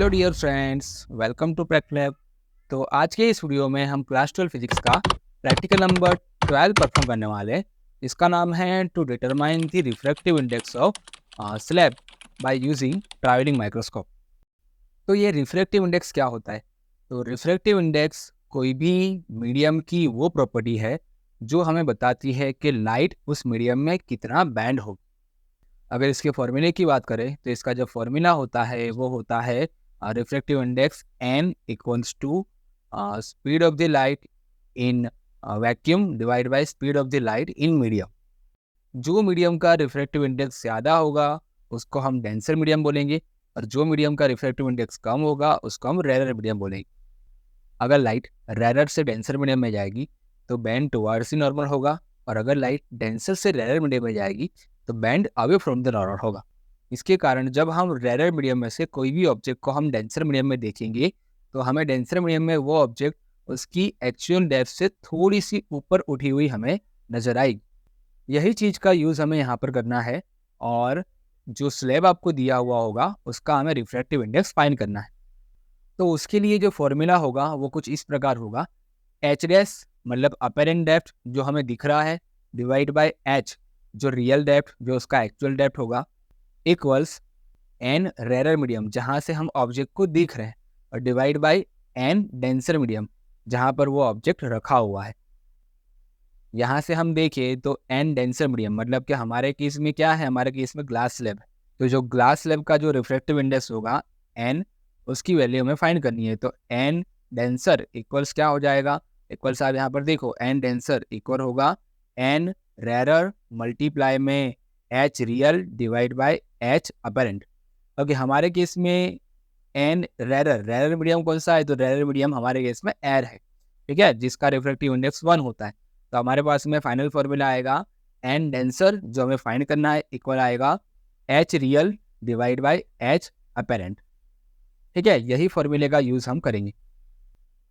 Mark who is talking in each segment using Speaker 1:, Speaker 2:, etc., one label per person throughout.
Speaker 1: Hello dear friends, welcome to pract lab. तो आज के इस वीडियो में हम क्लास 12 फिजिक्स का प्रैक्टिकल नंबर 12 परफॉर्म करने वाले हैं। इसका नाम है to determine the refractive index of slab by using travelling microscope. तो ये रिफ्रैक्टिव इंडेक्स क्या होता है? तो रिफ्रैक्टिव इंडेक्स कोई भी मीडियम की वो प्रॉपर्टी है जो हमें बताती है कि लाइट उस मीडियम में कितना बैंड होगी। अगर इसके फॉर्मूले की बात करें तो इसका जो फॉर्मूला होता है वो होता है refractive index n equals to speed of the light in vacuum divide by speed of the light in medium. जो मीडियम का रिफ्रैक्टिव इंडेक्स ज़्यादा होगा उसको हम डेंसर मीडियम बोलेंगे, और जो मीडियम का रिफ्रैक्टिव इंडेक्स कम होगा उसको हम रेयर मीडियम बोलेंगे। अगर लाइट रेयर से डेंसर मीडियम में जाएगी तो बैंड टुवर्ड्स नॉर्मल होगा, और अगर लाइट डेंसर से रेयर मीडियम में जाएगी तो band away from the normal होगा। इसके कारण जब हम रेयर मीडियम में से कोई भी ऑब्जेक्ट को हम डेंसर मीडियम में देखेंगे तो हमें डेंसर मीडियम में वो ऑब्जेक्ट उसकी एक्चुअल डेप्थ से थोड़ी सी ऊपर उठी हुई हमें नजर आएगी। यही चीज़ का यूज़ हमें यहाँ पर करना है, और जो स्लैब आपको दिया हुआ होगा उसका हमें रिफ्रैक्टिव इंडेक्स फाइंड करना है। तो उसके लिए जो फॉर्मूला होगा वो कुछ इस प्रकार होगा। एच डैश मतलब अपेरेंट डेप्थ जो हमें दिख रहा है, डिवाइड बाय एच जो रियल डेप्थ जो उसका एक्चुअल डेप्थ होगा, इक्वल्स एन रेयर मीडियम जहाँ से हम ऑब्जेक्ट को दिख रहे हैं, और divide by N denser medium जहाँ पर वो ऑब्जेक्ट रखा हुआ है। यहाँ से हम देखें तो एन डेंसर मीडियम मतलब कि हमारे केस में क्या है, हमारे केस में ग्लास स्लैब है। तो जो ग्लास स्लैब का जो रिफ्रैक्टिव इंडेक्स होगा एन, उसकी वैल्यू हमें फाइंड करनी है। तो एन डेंसर इक्वल्स क्या हो जाएगा, इक्वल्स आप यहाँ पर देखो एन डेंसर इक्वल होगा एन रेयर मल्टीप्लाई में H real divide by H apparent. Okay, हमारे केस में एन रेयर मीडियम कौन सा है, तो रेयर मीडियम हमारे केस में एयर है, ठीक है, जिसका रिफ्रैक्टिव इंडेक्स 1 होता है। तो हमारे पास में फाइनल फॉर्मूला आएगा एन डेंसर जो हमें फाइंड करना है इक्वल आएगा H real divide by H apparent. ठीक है, यही फॉर्मूले का यूज़ हम करेंगे।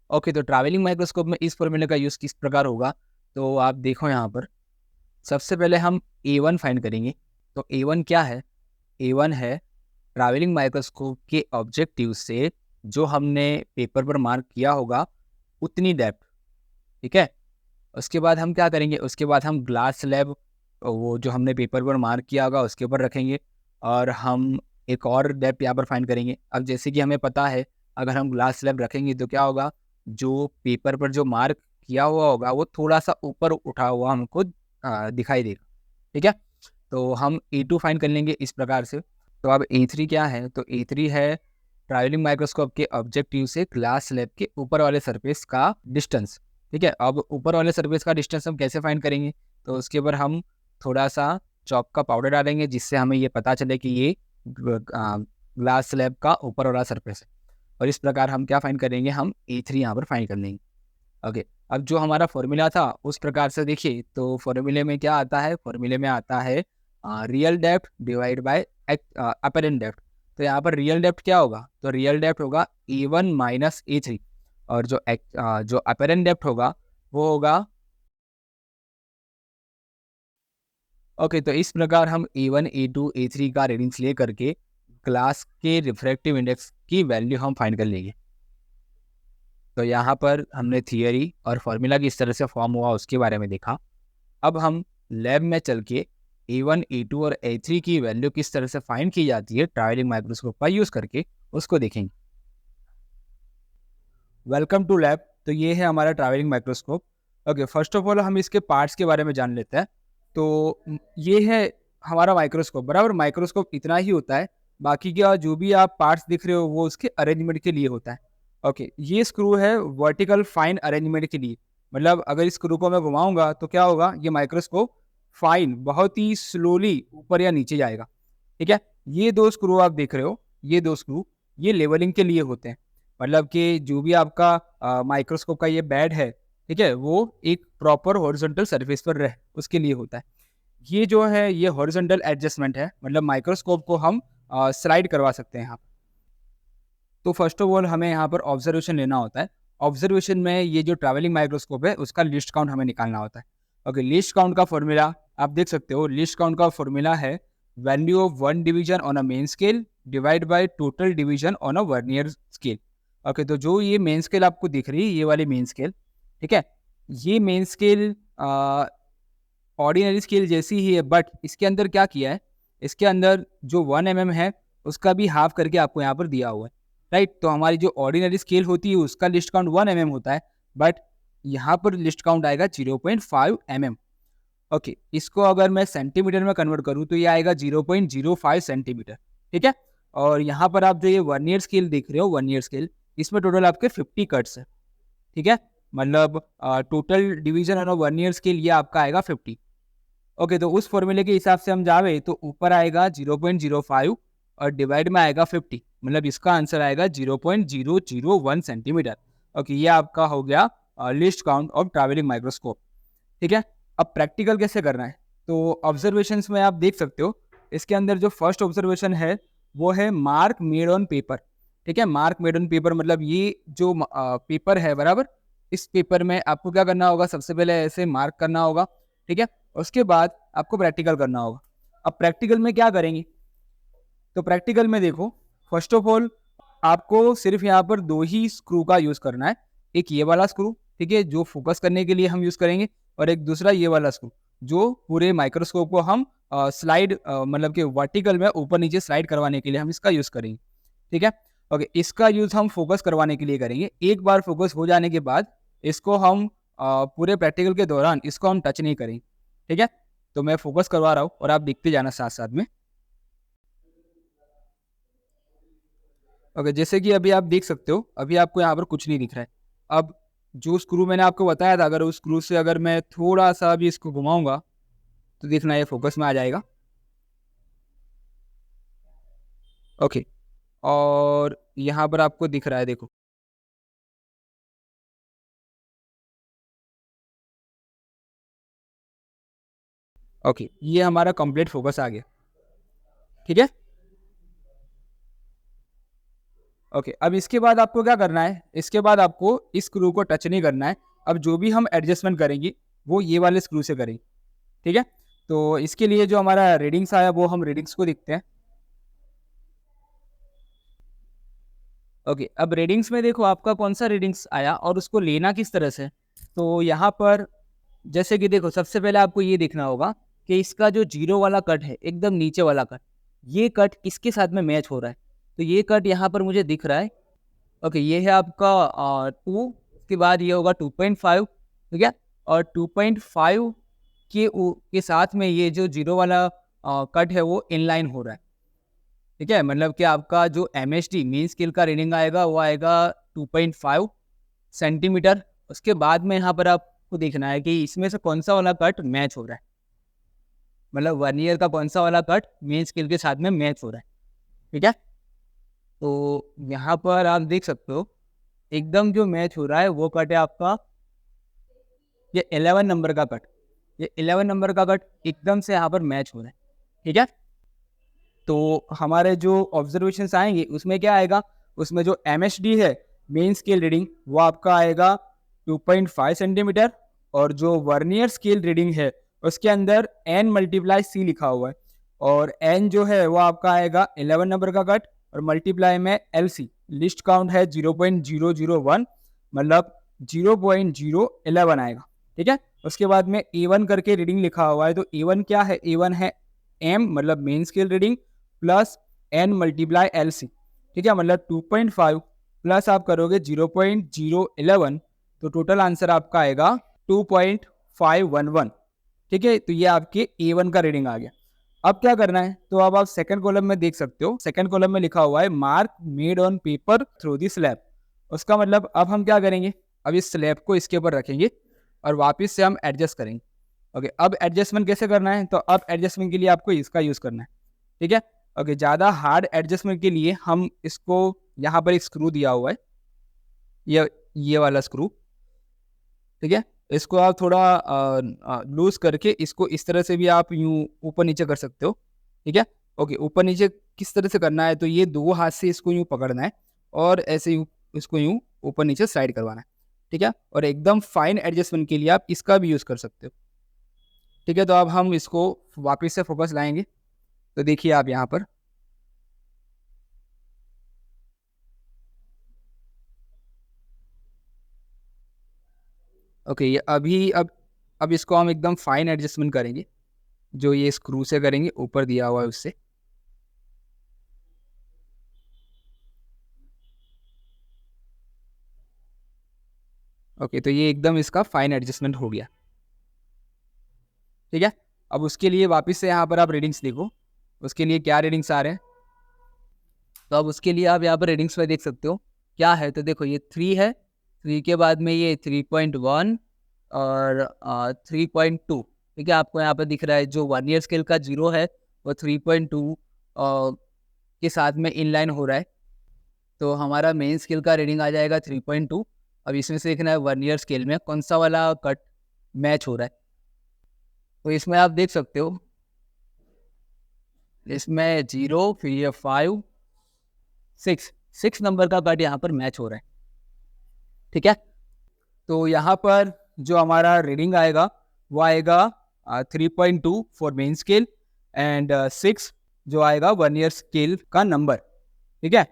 Speaker 1: ओके, तो ट्रैवलिंग माइक्रोस्कोप में इस फॉर्मूले का यूज़ किस प्रकार होगा, तो आप देखो यहाँ पर सबसे पहले हम A1 फाइंड करेंगे। तो A1 क्या है, A1 है ट्रैवलिंग माइक्रोस्कोप के ऑब्जेक्टिव से जो हमने पेपर पर मार्क किया होगा उतनी डेप्थ। ठीक है, उसके बाद हम क्या करेंगे, उसके बाद हम ग्लास स्लैब वो जो हमने पेपर पर मार्क किया होगा उसके ऊपर रखेंगे, और हम एक और डेप्थ यहाँ पर फाइंड करेंगे। अब जैसे कि हमें पता है अगर हम ग्लास स्लैब रखेंगे तो क्या होगा, जो पेपर पर जो मार्क किया हुआ होगा वो थोड़ा सा ऊपर उठा हुआ हमको दिखाई देगा। ठीक है, तो हम A2 फाइंड कर लेंगे इस प्रकार से। तो अब A3 क्या है, तो A3 है ट्रैवलिंग माइक्रोस्कोप के ऑब्जेक्टिव से ग्लास स्लैब के ऊपर वाले सरफेस का डिस्टेंस। ठीक है, अब ऊपर वाले सरफेस का डिस्टेंस हम कैसे फाइंड करेंगे, तो उसके ऊपर हम थोड़ा सा चॉक का पाउडर डालेंगे जिससे हमें ये पता चले कि ये ग्लास स्लैब का ऊपर वाला सरफेस है, और इस प्रकार हम क्या फाइंड करेंगे, हम A3 यहाँ पर फाइंड कर लेंगे। ओके, अब जो हमारा फॉर्मूला था उस प्रकार से देखिए, तो फॉर्मूले में क्या आता है, फॉर्मूले में आता है real depth divide by apparent depth. तो यहाँ पर रियल डेप्थ क्या होगा, तो रियल डेप्थ होगा A1 माइनस A3, और जो अपेरेंट डेप्थ होगा वो होगा। ओके, तो इस प्रकार हम A1 A2 A3 का रीडिंग्स ले करके ग्लास के रिफ्रैक्टिव इंडेक्स की वैल्यू हम फाइंड कर लेंगे। तो यहाँ पर हमने थियरी और फॉर्मूला किस तरह से फॉर्म हुआ उसके बारे में देखा। अब हम लैब में चल के A1 A2 और A3 की वैल्यू किस तरह से फाइंड की जाती है ट्रैवलिंग माइक्रोस्कोप का यूज़ करके, उसको देखेंगे। Welcome to lab. तो ये है हमारा travelling microscope. Okay, first of all हम इसके पार्ट्स के बारे में जान लेते हैं। तो ये है हमारा माइक्रोस्कोप, बराबर। माइक्रोस्कोप इतना ही होता है, बाकी क्या जो भी आप पार्ट्स दिख रहे हो वो उसके अरेंजमेंट के लिए होता है। ओके, ये स्क्रू है वर्टिकल फाइन अरेंजमेंट के लिए, मतलब अगर इस स्क्रू को मैं घुमाऊंगा तो क्या होगा, ये माइक्रोस्कोप फाइन बहुत ही स्लोली ऊपर या नीचे जाएगा। ठीक है, ये दो स्क्रू आप देख रहे हो, ये दो स्क्रू ये लेवलिंग के लिए होते हैं, मतलब कि जो भी आपका माइक्रोस्कोप का ये बेड है, ठीक है, वो एक प्रॉपर हॉरिजॉन्टल सरफेस पर रहे उसके लिए होता है। ये जो है ये हॉरिजॉन्टल एडजस्टमेंट है, मतलब माइक्रोस्कोप को हम स्लाइड करवा सकते हैं यहाँ पर। तो फर्स्ट ऑफ ऑल हमें यहाँ पर ऑब्जर्वेशन लेना होता है। ऑब्जर्वेशन में ये जो ट्रैवलिंग माइक्रोस्कोप है उसका लिस्ट काउंट हमें निकालना होता है। ओके, लिस्ट काउंट का फॉर्मूला आप देख सकते हो, लिस्ट काउंट का फॉर्मूला है value of one division on a main scale divide by total division on a vernier scale. Okay, तो जो ये मेन स्केल आपको दिख रही है, ये वाली मेन स्केल, ठीक है, ये मेन स्केल ऑर्डिनरी स्केल जैसी ही है, बट इसके अंदर क्या किया है, इसके अंदर जो 1 mm है उसका भी हाफ करके आपको यहाँ पर दिया हुआ है, राइट। तो हमारी जो ऑर्डिनरी स्केल होती है उसका लिस्ट काउंट 1 mm होता है, बट यहाँ पर लिस्ट काउंट आएगा 0.5 mm। ओके, इसको अगर मैं सेंटीमीटर में कन्वर्ट करूँ तो ये आएगा 0.05 सेंटीमीटर, ठीक है। और यहाँ पर आप जो ये वर्नियर स्केल देख रहे हो, वर्नियर स्केल, इसमें टोटल आपके 50 कट्स है, ठीक है, मतलब total division on vernier scale ये आपका आएगा 50। ओके, तो उस फॉर्मूले के हिसाब से हम जावे तो ऊपर आएगा 0.05 और डिवाइड में आएगा 50, मतलब इसका आंसर आएगा 0.001 सेंटीमीटर। ओके, ये आपका हो गया list count of travelling microscope, ठीक है। अब प्रैक्टिकल कैसे करना है, तो ऑब्जर्वेशंस में आप देख सकते हो, इसके अंदर जो फर्स्ट ऑब्जर्वेशन है वो है मार्क मेड ऑन पेपर, ठीक है। मार्क मेड ऑन पेपर मतलब ये जो पेपर है, बराबर, इस पेपर में आपको क्या करना होगा, सबसे पहले ऐसे मार्क करना होगा, ठीक है। उसके बाद आपको प्रैक्टिकल करना होगा। अब प्रैक्टिकल में क्या करेंगे, तो प्रैक्टिकल में देखो, फर्स्ट ऑफ ऑल आपको सिर्फ यहाँ पर 2 ही स्क्रू का यूज करना है, एक ये वाला स्क्रू, ठीक है, जो फोकस करने के लिए हम यूज करेंगे, और एक दूसरा ये वाला स्क्रू जो पूरे माइक्रोस्कोप को हम स्लाइड मतलब कि वर्टिकल में ऊपर नीचे स्लाइड करवाने के लिए हम इसका यूज करेंगे, ठीक है। ओके, इसका यूज हम फोकस करवाने के लिए करेंगे। एक बार फोकस हो जाने के बाद इसको हम पूरे प्रैक्टिकल के दौरान इसको हम टच नहीं करेंगे, ठीक है। तो मैं फोकस करवा रहा हूँ और आप देखते जाना साथ साथ में। ओके, जैसे कि अभी आप देख सकते हो, अभी आपको यहाँ पर कुछ नहीं दिख रहा है। अब जो स्क्रू मैंने आपको बताया था, अगर उस स्क्रू से अगर मैं थोड़ा सा भी इसको घुमाऊंगा तो देखना ये फोकस में आ जाएगा। ओके, और यहाँ पर आपको दिख रहा है, देखो, ओके, ये हमारा कंप्लीट फोकस आ गया, ठीक है। ओके, अब इसके बाद आपको क्या करना है, इसके बाद आपको इस स्क्रू को टच नहीं करना है। अब जो भी हम एडजस्टमेंट करेंगे वो ये वाले स्क्रू से करेंगे, ठीक है। तो इसके लिए जो हमारा रीडिंग्स आया वो हम रीडिंग्स को देखते हैं। ओके, अब रीडिंग्स में देखो आपका कौन सा रीडिंग्स आया और उसको लेना किस तरह से। तो यहाँ पर जैसे कि देखो, सबसे पहले आपको ये देखना होगा कि इसका जो जीरो वाला कट है, एकदम नीचे वाला कट, ये कट किसके साथ में मैच हो रहा है। तो ये कट यहाँ पर मुझे दिख रहा है। ओके, ये है आपका 2, उसके बाद ये होगा 2.5, ठीक है। और 2.5 के साथ में ये जो जीरो वाला कट है वो इनलाइन हो रहा है, ठीक है। मतलब कि आपका जो MHD मीन स्केल का रीडिंग आएगा वो आएगा 2.5 सेंटीमीटर। उसके बाद में यहाँ पर आपको देखना है कि इसमें से कौन सा वाला कट मैच हो रहा है, मतलब वर्नियर का कौन सा वाला कट मेन स्केल के साथ में मैच हो रहा है, ठीक है। तो यहाँ पर आप देख सकते हो एकदम जो मैच हो रहा है वो कट है आपका ये 11 नंबर का कट। ये 11 नंबर का कट एकदम से यहाँ पर मैच हो रहा है, ठीक है। तो हमारे जो ऑब्जर्वेशंस आएंगे उसमें क्या आएगा, उसमें जो MHD है मेन स्केल रीडिंग वो आपका आएगा 2.5 सेंटीमीटर, और जो वर्नियर स्केल रीडिंग है उसके अंदर N×C लिखा हुआ है, और N जो है वो आपका आएगा 11 नंबर का कट, और मल्टीप्लाई में LC, लिस्ट काउंट है 0.001, मतलब 0.011 आएगा, ठीक है। उसके बाद में A1 करके रीडिंग लिखा हुआ है, तो A1 क्या है, A1 है M मतलब main scale reading plus N×LC, ठीक है, मतलब 2.5 प्लस आप करोगे 0.011, तो टोटल आंसर आपका आएगा 2.511, ठीक है। तो ये आपके A1 का रीडिंग आ गया। अब क्या करना है, तो अब आप सेकंड कॉलम में देख सकते हो, सेकंड कॉलम में लिखा हुआ है mark made on paper through the slab. उसका मतलब अब हम क्या करेंगे, अब इस स्लैब को इसके ऊपर रखेंगे और वापस से हम एडजस्ट करेंगे। ओके, अब एडजस्टमेंट कैसे करना है, तो अब एडजस्टमेंट के लिए आपको इसका यूज करना है, ठीक है। ओके, ज़्यादा हार्ड एडजस्टमेंट के लिए हम इसको, यहाँ पर एक स्क्रू दिया हुआ है, ये वाला स्क्रू, ठीक है। इसको आप थोड़ा लूज करके इसको इस तरह से भी आप यूं ऊपर नीचे कर सकते हो, ठीक है। ओके, ऊपर नीचे किस तरह से करना है, तो ये 2 हाथ से इसको यूं पकड़ना है और ऐसे यूं इसको यूं ऊपर नीचे स्लाइड करवाना है, ठीक है। और एकदम फाइन एडजस्टमेंट के लिए आप इसका भी यूज़ कर सकते हो, ठीक है। तो अब हम इसको वापस से फोकस लाएंगे। तो देखिए आप यहाँ पर ओके, ये अभी अब इसको हम एकदम फाइन एडजस्टमेंट करेंगे, जो ये स्क्रू से करेंगे ऊपर दिया हुआ है उससे। ओके, तो ये एकदम इसका फाइन एडजस्टमेंट हो गया। ठीक है, अब उसके लिए वापस से यहाँ पर आप रीडिंग्स देखो, उसके लिए क्या रीडिंग्स आ रहे हैं। तो अब उसके लिए आप यहाँ पर रीडिंग्स में देख सकते हो क्या है। तो देखो ये 3 है, 3 के बाद में ये 3.1 और 3.2। ठीक है, आपको यहाँ पर दिख रहा है जो 1 ईयर स्केल का 0 है वो 3.2 के साथ में इनलाइन हो रहा है। तो हमारा मेन स्केल का रीडिंग आ जाएगा 3.2। अब इसमें से देखना है 1 ईयर स्केल में कौन सा वाला कट मैच हो रहा है। तो इसमें आप देख सकते हो, इसमें 0 फिर ये 5 6 नंबर का कट यहाँ पर मैच हो रहा है। ठीक है, तो यहाँ पर जो हमारा रीडिंग आएगा वो आएगा 3.2 फॉर मेन स्केल एंड 6 जो आएगा 1 ईयर स्केल का नंबर। ठीक है,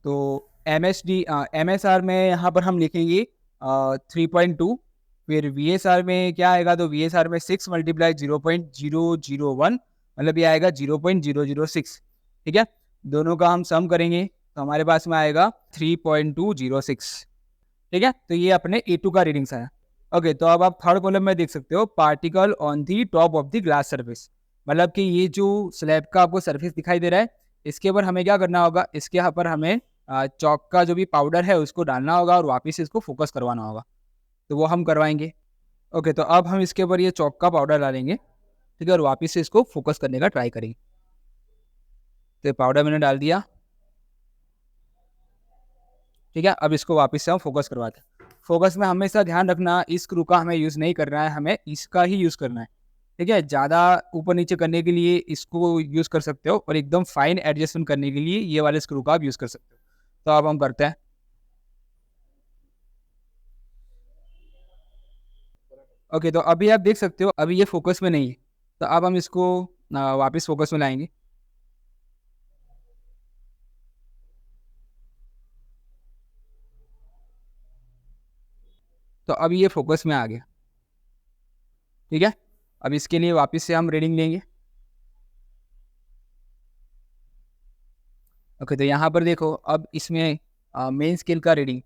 Speaker 1: तो MSR में यहाँ पर हम लिखेंगे 3.2, फिर VSR में क्या आएगा, तो VSR में 6 × 0.001 मतलब ये आएगा 0.006। ठीक है, दोनों का हम सम करेंगे तो हमारे पास में आएगा 3.206। ठीक है, तो ये अपने A2 का रीडिंग्स आया। ओके, तो अब आप थर्ड कॉलम में देख सकते हो particle on the top of the glass surface, मतलब कि ये जो स्लैब का आपको सरफेस दिखाई दे रहा है इसके ऊपर हमें क्या करना होगा, इसके यहाँ पर हमें चौक का जो भी पाउडर है उसको डालना होगा और वापस इसको फोकस करवाना होगा, तो वो हम करवाएंगे। ओके, तो अब हम इसके ऊपर ये चौक का पाउडर डालेंगे। ठीक है, और वापस से इसको फोकस करने का ट्राई करेंगे। तो पाउडर मैंने डाल दिया। ठीक है, अब इसको वापस से हम फोकस करवाते हैं। फोकस में हमेशा ध्यान रखना इस स्क्रू का हमें यूज़ नहीं करना है, हमें इसका ही यूज़ करना है। ठीक है, ज़्यादा ऊपर नीचे करने के लिए इसको यूज़ कर सकते हो और एकदम फाइन एडजस्टमेंट करने के लिए ये वाले स्क्रू का आप यूज़ कर सकते हो। तो अब हम करते हैं। ओके, तो अभी आप देख सकते हो अभी ये फोकस में नहीं है, तो अब हम इसको वापस फोकस में लाएंगे। तो अब ये फोकस में आ गया। ठीक है, अब इसके लिए वापस से हम रीडिंग लेंगे। ओके, तो यहाँ पर देखो अब इसमें मेन स्केल का रीडिंग,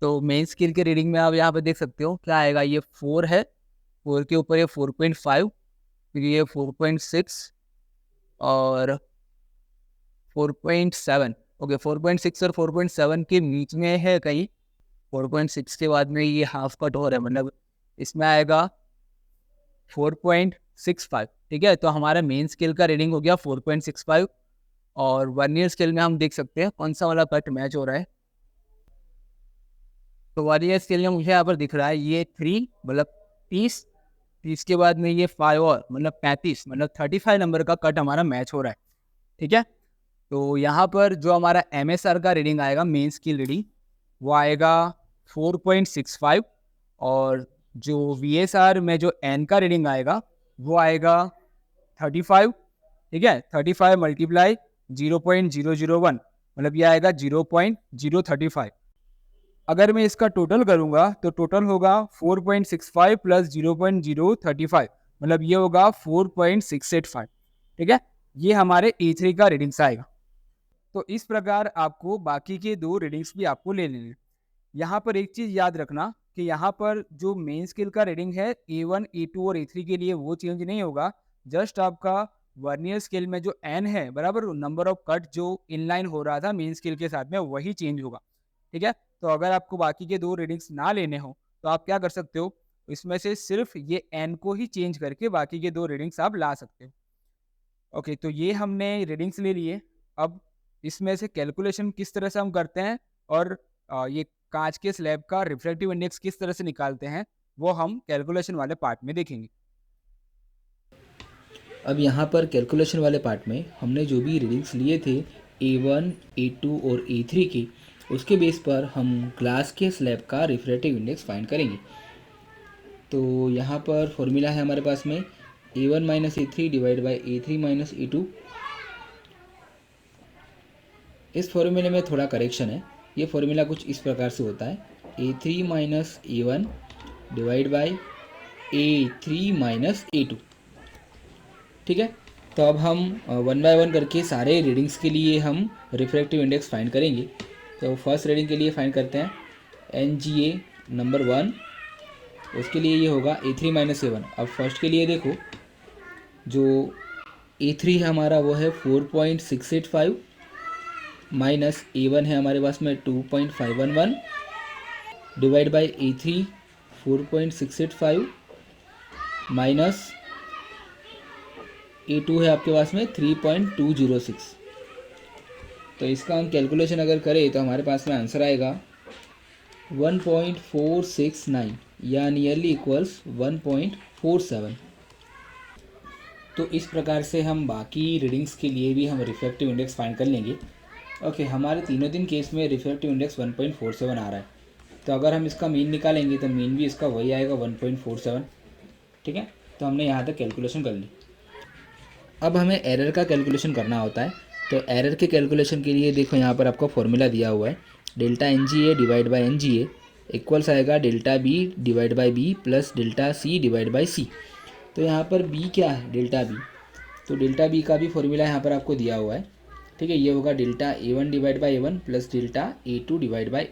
Speaker 1: तो मेन स्केल के रीडिंग में आप यहाँ पर देख सकते हो क्या आएगा, ये 4 है, 4 के ऊपर ये 4.5, फिर ये 4.6 और 4.7। ओके, 4.6 और 4.7 के बीच में है कहीं। 4.6 के बाद में ये हाफ कट हो रहा है, मतलब इसमें आएगा 4.65। ठीक है, तो हमारा मेन स्केल का रीडिंग हो गया 4.65 और 1 ईयर स्केल में हम देख सकते हैं कौन सा वाला कट मैच हो रहा है। तो 1 ईयर स्केल में मुझे यहाँ पर दिख रहा है ये 3 मतलब 30 के बाद में ये 5 और मतलब 35 मतलब 35 नंबर का कट हमारा मैच हो रहा है। ठीक है, तो यहाँ पर जो हमारा MSR का रीडिंग आएगा मेन स्केल रीडिंग वो आएगा 4.65 और जो VSR में जो N का रीडिंग आएगा वो आएगा 35। ठीक है, 35 × 0.001 मतलब ये आएगा 0.035। अगर मैं इसका टोटल करूंगा तो टोटल होगा 4.65 प्लस 0.035 मतलब ये होगा 4.685। ठीक है, ये हमारे E3 का रीडिंग्स आएगा। तो इस प्रकार आपको बाकी के 2 रीडिंग्स भी आपको ले लेने। यहाँ पर एक चीज़ याद रखना कि यहाँ पर जो मेन स्केल का रीडिंग है A1, A2 और A3 के लिए वो चेंज नहीं होगा, जस्ट आपका वर्नियर स्केल में जो N है बराबर नंबर ऑफ कट जो इनलाइन हो रहा था मेन स्केल के साथ में वही चेंज होगा। ठीक है, तो अगर आपको बाकी के 2 रीडिंग्स ना लेने हो तो आप क्या कर सकते हो, इसमें से सिर्फ ये N को ही चेंज करके बाकी के 2 रीडिंग्स आप ला सकते हो। ओके, तो ये हमने रीडिंग्स ले लिए। अब इसमें से कैलकुलेशन किस तरह से हम करते हैं और ये कांच के स्लैब का रिफ्रैक्टिव इंडेक्स किस तरह से निकालते हैं वो हम कैलकुलेशन वाले पार्ट में देखेंगे।
Speaker 2: अब यहाँ पर कैलकुलेशन वाले पार्ट में हमने जो भी रीडिंग्स लिए थे A1, A2 और A3 की, उसके बेस पर हम ग्लास के स्लैब का रिफ्रैक्टिव इंडेक्स फाइंड करेंगे। तो यहाँ पर फॉर्मूला है हमारे पास में A1 minus A3 divide by A3 minus A2। इस फॉर्मूले में थोड़ा करेक्शन है, ये फॉर्मूला कुछ इस प्रकार से होता है A3 minus A1 divide by A3 minus A2। ठीक है, तो अब हम वन बाय वन करके सारे रीडिंग्स के लिए हम रिफ्रैक्टिव इंडेक्स फाइंड करेंगे। तो फर्स्ट रीडिंग के लिए फाइंड करते हैं NGA नंबर 1, उसके लिए ये होगा A3 माइनस A1। अब फर्स्ट के लिए देखो, जो A3 है हमारा वो है 4.685 माइनस A1 है हमारे पास में 2.511 divide by A3 4.685 minus A2 है आपके पास में 3.206। तो इसका हम कैलकुलेशन अगर करें तो हमारे पास में आंसर आएगा 1.469 या नियरली इक्वल्स 1.47। तो इस प्रकार से हम बाकी रीडिंग्स के लिए भी हम रिफ्रैक्टिव इंडेक्स फाइंड कर लेंगे। ओके, हमारे तीनों दिन केस में रिफ्रैक्टिव इंडेक्स 1.47 आ रहा है, तो अगर हम इसका मीन निकालेंगे तो मीन भी इसका वही आएगा 1.47। ठीक है, तो हमने यहाँ तक कैलकुलेशन कर ली। अब हमें एरर का कैलकुलेशन करना होता है। तो एरर के कैलकुलेशन के लिए देखो, यहाँ पर आपको फॉर्मूला दिया हुआ है delta NGA divide by NGA equals आएगा delta B divide by B plus delta C divide by C। तो यहाँ पर B क्या है, डेल्टा B। तो डेल्टा B का भी फॉर्मूला यहाँ पर आपको दिया हुआ है। ठीक है, ये होगा delta A1 divide by A1 plus delta A2 divide by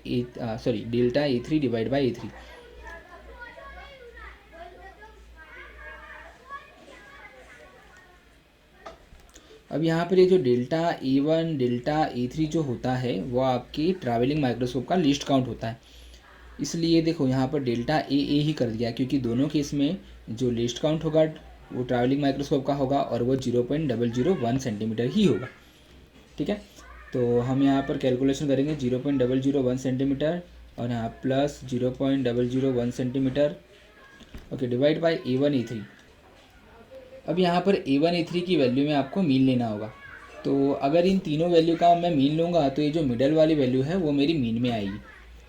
Speaker 2: delta A3 divide by A3। अब यहाँ पर ये जो डेल्टा A1 डेल्टा A3 जो होता है वो आपकी ट्रैवलिंग माइक्रोस्कोप का लीस्ट काउंट होता है। इसलिए देखो यहाँ पर डेल्टा AA ही कर दिया, क्योंकि दोनों केस में जो लीस्ट काउंट होगा वो ट्रैवलिंग माइक्रोस्कोप का होगा और वो 0.001 सेंटीमीटर ही होगा। ठीक है, तो हम यहाँ पर कैलकुलेशन करेंगे 0.001 सेंटीमीटर और यहाँ plus 0.001 centimetre. Okay, divide by A1 A3। अब यहाँ पर A1 A3 की वैल्यू में आपको मीन लेना होगा। तो अगर इन तीनों वैल्यू का मैं मीन लूँगा तो ये जो मिडल वाली वैल्यू है वो मेरी मीन में आएगी।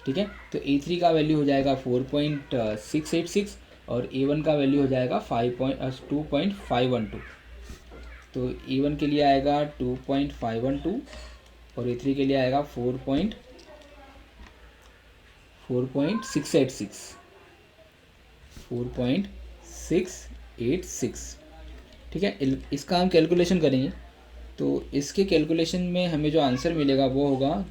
Speaker 2: ठीक है, तो A3 का वैल्यू हो जाएगा 4.686 और A1 का वैल्यू हो जाएगा 2.512। तो A1 के लिए आएगा 2.512 और A3 के लिए आएगा 4.686। ठीक है, इसका हम कैलकुलेशन करेंगे तो इसके कैलकुलेशन में हमें जो आंसर मिलेगा वो होगा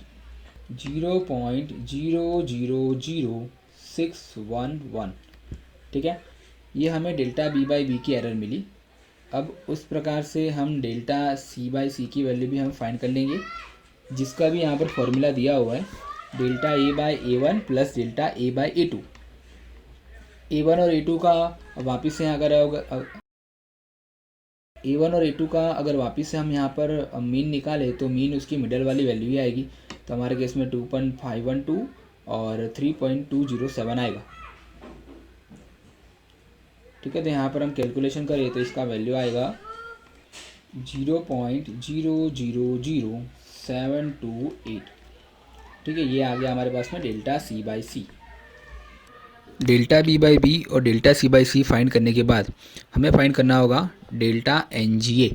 Speaker 2: 0.000611। ठीक है, ये हमें डेल्टा B बाई B की एरर मिली। अब उस प्रकार से हम डेल्टा C बाई C की वैल्यू भी हम फाइंड कर लेंगे, जिसका भी यहाँ पर फॉर्मूला दिया हुआ है delta A by A1 plus delta A by A2। A1 और A2 का वापस से A1 और A2 का अगर वापस से हम यहाँ पर मीन निकालें तो मीन उसकी मिडल वाली वैल्यू ही आएगी। तो हमारे केस में 2.512 और 3.207 आएगा। ठीक है, तो यहाँ पर हम कैलकुलेशन करें तो इसका वैल्यू आएगा 0.000728। ठीक है, ये आ गया हमारे पास में delta C by C। Delta B by B और delta C by C find करने के बाद हमें फाइंड करना होगा डेल्टा NGA।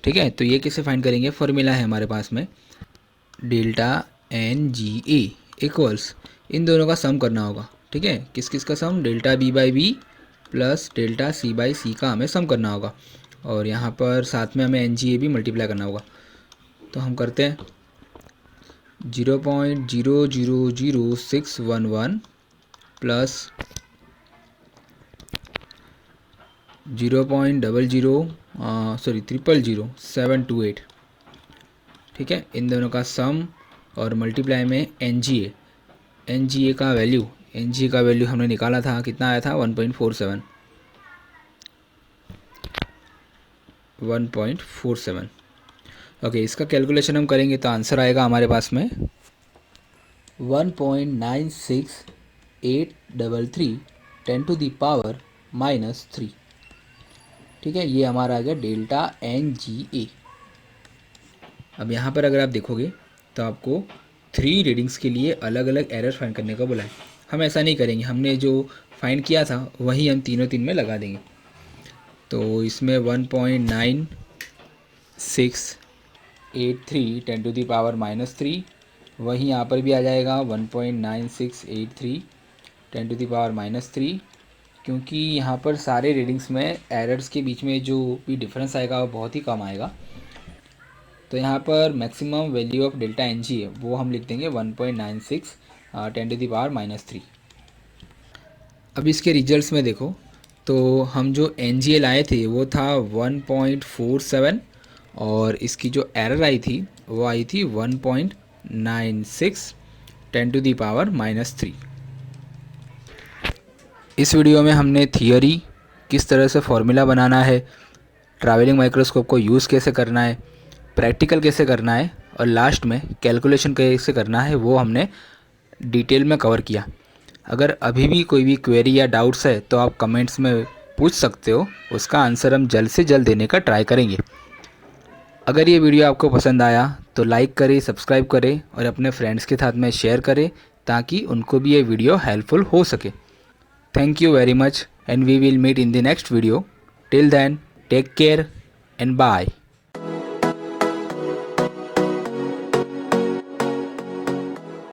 Speaker 2: ठीक है, तो ये कैसे फाइंड करेंगे, फॉर्मूला है हमारे पास में डेल्टा NGA इक्वल्स इन दोनों का सम करना होगा। ठीक है, किस किस का sum, delta B by B plus delta C by C का हमें सम करना होगा और यहाँ पर साथ में हमें NGA भी मल्टीप्लाई करना होगा। तो हम करते हैं 0.000611 प्लस 0.00728। ठीक है, इन दोनों का सम और मल्टीप्लाई में NGA का वैल्यू हमने निकाला था, कितना आया था 1.47। ओके, इसका कैलकुलेशन हम करेंगे तो आंसर आएगा हमारे पास में 1.96833 10⁻³ -3। ठीक है, ये हमारा आ गया डेल्टा NGA। अब यहाँ पर अगर आप देखोगे तो आपको 3 रीडिंग्स के लिए अलग अलग एरर फाइंड करने का बोला है। हम ऐसा नहीं करेंगे, हमने जो फाइंड किया था वही हम तीनों तीन में लगा देंगे। तो इसमें 1.9683 10 टू दी पावर -3, वहीं यहाँ पर भी आ जाएगा 1.9683 10 टू दी पावर -3, क्योंकि यहाँ पर सारे रीडिंग्स में एरर्स के बीच में जो भी डिफरेंस आएगा वो बहुत ही कम आएगा। तो यहाँ पर maximum value of delta N G है वो हम लिख देंगे 1.96 10 टू दी पावर -3। अब इसके रिजल्ट्स में देखो तो हम जो एन जी लाए थे वो था 1.47 और इसकी जो एरर आई थी वो आई थी 1.96 10 टू दी पावर -3। इस वीडियो में हमने थियरी, किस तरह से फॉर्मूला बनाना है, ट्रैवलिंग माइक्रोस्कोप को यूज़ कैसे करना है, प्रैक्टिकल कैसे करना है और लास्ट में कैलकुलेशन कैसे करना है वो हमने डिटेल में कवर किया। अगर अभी भी कोई भी क्वेरी या डाउट्स है तो आप कमेंट्स में पूछ सकते हो, उसका आंसर हम जल्द से जल्द देने का ट्राई करेंगे। अगर ये वीडियो आपको पसंद आया तो लाइक करें, सब्सक्राइब करें और अपने फ्रेंड्स के साथ में शेयर करें ताकि उनको भी ये वीडियो हेल्पफुल हो सके। Thank you very much and we will meet in the next video. Till then, take care and bye.